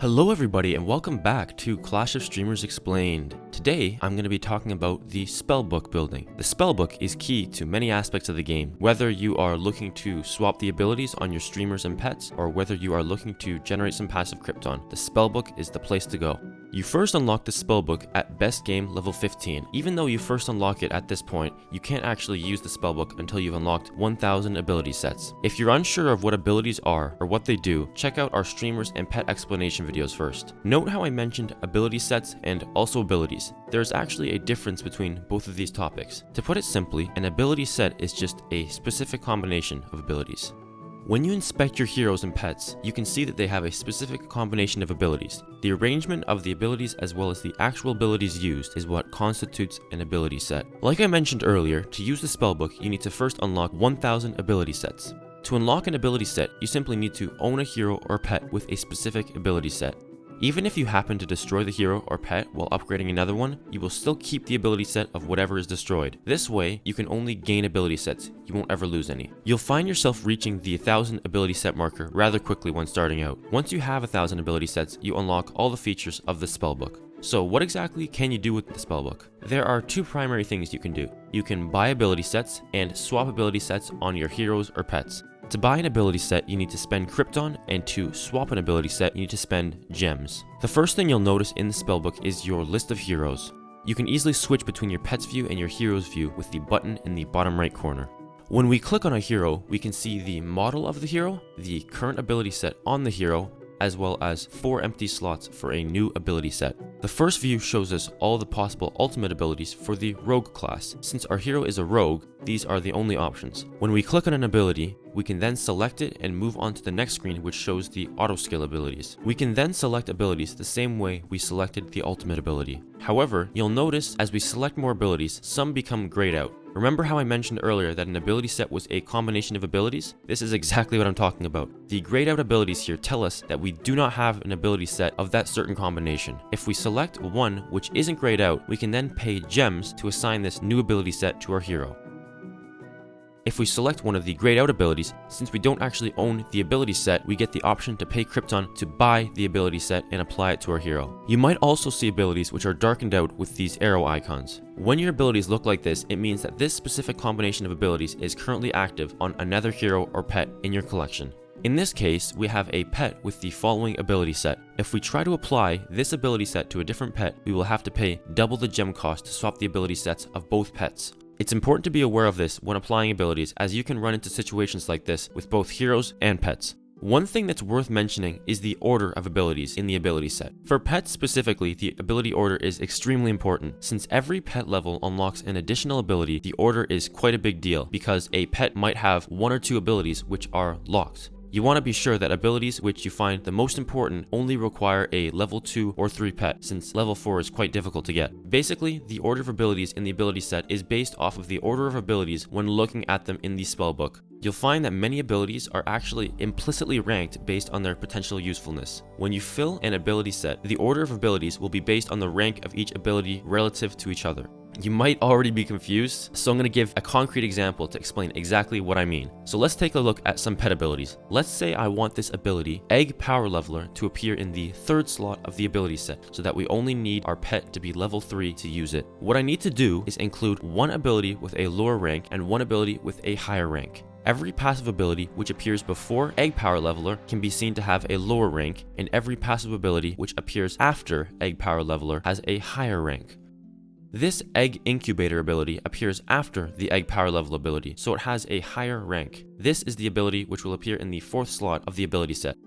Hello everybody and welcome back to Clash of Streamers Explained. Today I'm going to be talking about the Spellbook building. The Spellbook is key to many aspects of the game, whether you are looking to swap the abilities on your streamers and pets, or whether you are looking to generate some passive Crypton. The Spellbook is the place to go. You first unlock the Spellbook at best game level 15. Even though you first unlock it at this point, you can't actually use the Spellbook until you've unlocked 1000 ability sets. If you're unsure of what abilities are or what they do, check out our streamers and pet explanation videos first. Note how I mentioned ability sets and also abilities. There is actually a difference between both of these topics. To put it simply, an ability set is just a specific combination of abilities. When you inspect your heroes and pets, you can see that they have a specific combination of abilities. The arrangement of the abilities as well as the actual abilities used is what constitutes an ability set. Like I mentioned earlier, to use the Spellbook, you need to first unlock 1000 ability sets. To unlock an ability set, you simply need to own a hero or pet with a specific ability set. Even if you happen to destroy the hero or pet while upgrading another one, you will still keep the ability set of whatever is destroyed. This way, you can only gain ability sets, you won't ever lose any. You'll find yourself reaching the 1000 ability set marker rather quickly when starting out. Once you have 1000 ability sets, you unlock all the features of the Spellbook. So what exactly can you do with the Spellbook? There are two primary things you can do. You can buy ability sets and swap ability sets on your heroes or pets. To buy an ability set, you need to spend Crypton, and to swap an ability set, you need to spend gems. The first thing you'll notice in the Spellbook is your list of heroes. You can easily switch between your pet's view and your hero's view with the button in the bottom right corner. When we click on a hero, we can see the model of the hero, the current ability set on the hero, as well as 4 empty slots for a new ability set. The first view shows us all the possible ultimate abilities for the rogue class. Since our hero is a rogue, these are the only options. When we click on an ability, we can then select it and move on to the next screen, which shows the auto skill abilities. We can then select abilities the same way we selected the ultimate ability. However, you'll notice as we select more abilities, some become grayed out. Remember how I mentioned earlier that an ability set was a combination of abilities? This is exactly what I'm talking about. The grayed out abilities here tell us that we do not have an ability set of that certain combination. If we select one which isn't grayed out, we can then pay gems to assign this new ability set to our hero. If we select one of the grayed out abilities, since we don't actually own the ability set, we get the option to pay Crypton to buy the ability set and apply it to our hero. You might also see abilities which are darkened out with these arrow icons. When your abilities look like this, it means that this specific combination of abilities is currently active on another hero or pet in your collection. In this case, we have a pet with the following ability set. If we try to apply this ability set to a different pet, we will have to pay double the gem cost to swap the ability sets of both pets. It's important to be aware of this when applying abilities, as you can run into situations like this with both heroes and pets. One thing that's worth mentioning is the order of abilities in the ability set. For pets specifically, the ability order is extremely important. Since every pet level unlocks an additional ability, the order is quite a big deal because a pet might have 1 or 2 abilities which are locked. You want to be sure that abilities which you find the most important only require a level 2 or 3 pet, since level 4 is quite difficult to get. Basically, the order of abilities in the ability set is based off of the order of abilities when looking at them in the Spellbook. You'll find that many abilities are actually implicitly ranked based on their potential usefulness. When you fill an ability set, the order of abilities will be based on the rank of each ability relative to each other. You might already be confused, so I'm going to give a concrete example to explain exactly what I mean. So let's take a look at some pet abilities. Let's say I want this ability, Egg Power Leveler, to appear in the 3rd slot of the ability set, so that we only need our pet to be level 3 to use it. What I need to do is include one ability with a lower rank and one ability with a higher rank. Every passive ability which appears before Egg Power Leveler can be seen to have a lower rank, and every passive ability which appears after Egg Power Leveler has a higher rank. This Egg Incubator ability appears after the Egg Power Level ability, so it has a higher rank. This is the ability which will appear in the 4th slot of the ability set.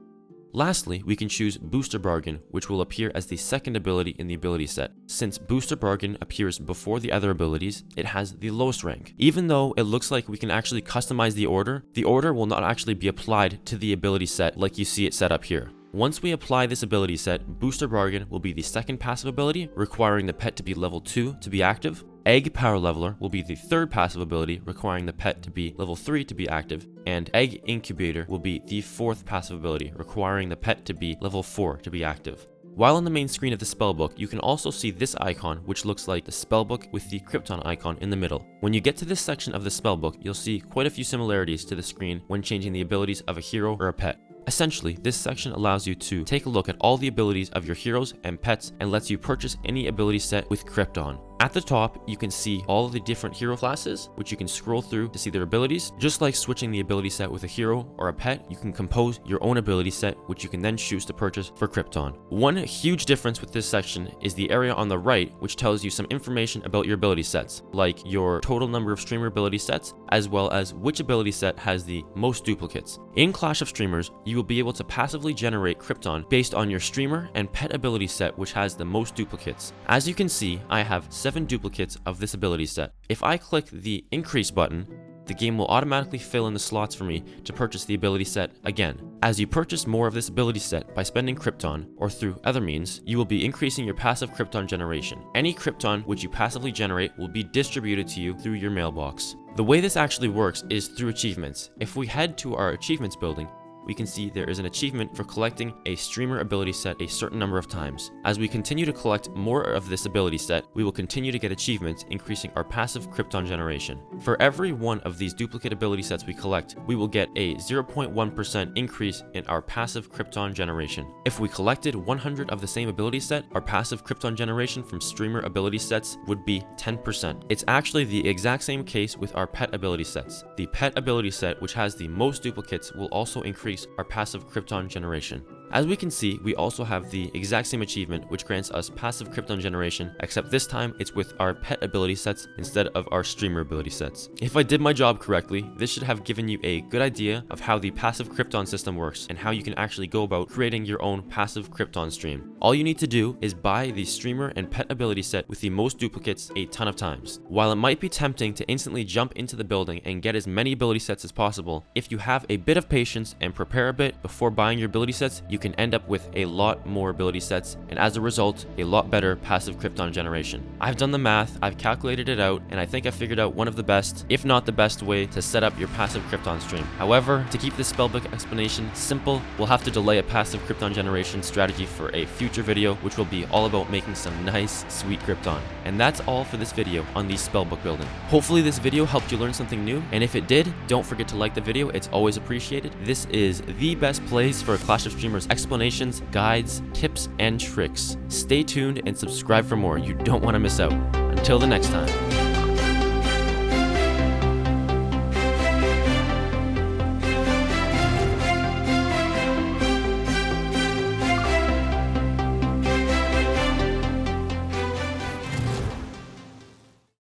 Lastly, we can choose Booster Bargain, which will appear as the 2nd ability in the ability set. Since Booster Bargain appears before the other abilities, it has the lowest rank. Even though it looks like we can actually customize the order will not actually be applied to the ability set like you see it set up here. Once we apply this ability set, Booster Bargain will be the 2nd passive ability, requiring the pet to be level 2 to be active. Egg Power Leveler will be the 3rd passive ability, requiring the pet to be level 3 to be active. And Egg Incubator will be the 4th passive ability, requiring the pet to be level 4 to be active. While on the main screen of the Spellbook, you can also see this icon, which looks like the Spellbook with the Crypton icon in the middle. When you get to this section of the Spellbook, you'll see quite a few similarities to the screen when changing the abilities of a hero or a pet. Essentially, this section allows you to take a look at all the abilities of your heroes and pets and lets you purchase any ability set with Crypton. At the top, you can see all of the different hero classes, which you can scroll through to see their abilities. Just like switching the ability set with a hero or a pet, you can compose your own ability set, which you can then choose to purchase for Crypton. One huge difference with this section is the area on the right, which tells you some information about your ability sets, like your total number of streamer ability sets, as well as which ability set has the most duplicates. In Clash of Streamers, you will be able to passively generate Crypton based on your streamer and pet ability set, which has the most duplicates. As you can see, I have 7 duplicates of this ability set. If I click the increase button, the game will automatically fill in the slots for me to purchase the ability set again. As you purchase more of this ability set by spending Crypton or through other means, you will be increasing your passive Crypton generation. Any Crypton which you passively generate will be distributed to you through your mailbox. The way this actually works is through achievements. If we head to our achievements building, we can see there is an achievement for collecting a streamer ability set a certain number of times. As we continue to collect more of this ability set, we will continue to get achievements, increasing our passive Crypton generation. For every one of these duplicate ability sets we collect, we will get a 0.1% increase in our passive Crypton generation. If we collected 100 of the same ability set, our passive Crypton generation from streamer ability sets would be 10%. It's actually the exact same case with our pet ability sets. The pet ability set, which has the most duplicates, will also increase our passive Crypton generation. As we can see, we also have the exact same achievement which grants us passive Crypton generation, except this time it's with our pet ability sets instead of our streamer ability sets. If I did my job correctly, this should have given you a good idea of how the passive Crypton system works and how you can actually go about creating your own passive Crypton stream. All you need to do is buy the streamer and pet ability set with the most duplicates a ton of times. While it might be tempting to instantly jump into the building and get as many ability sets as possible, if you have a bit of patience and prepare a bit before buying your ability sets, you can end up with a lot more ability sets and as a result, a lot better passive Crypton generation. I've done the math, I've calculated it out, and I think I figured out one of the best, if not the best way to set up your passive Crypton stream. However, to keep this spellbook explanation simple, we'll have to delay a passive Crypton generation strategy for a future video, which will be all about making some nice, sweet Crypton. And that's all for this video on the spellbook building. Hopefully this video helped you learn something new, and if it did, don't forget to like the video, it's always appreciated. This is the best place for Clash of Streamers explanations, guides, tips, and tricks. Stay tuned and subscribe for more. You don't want to miss out. Until the next time.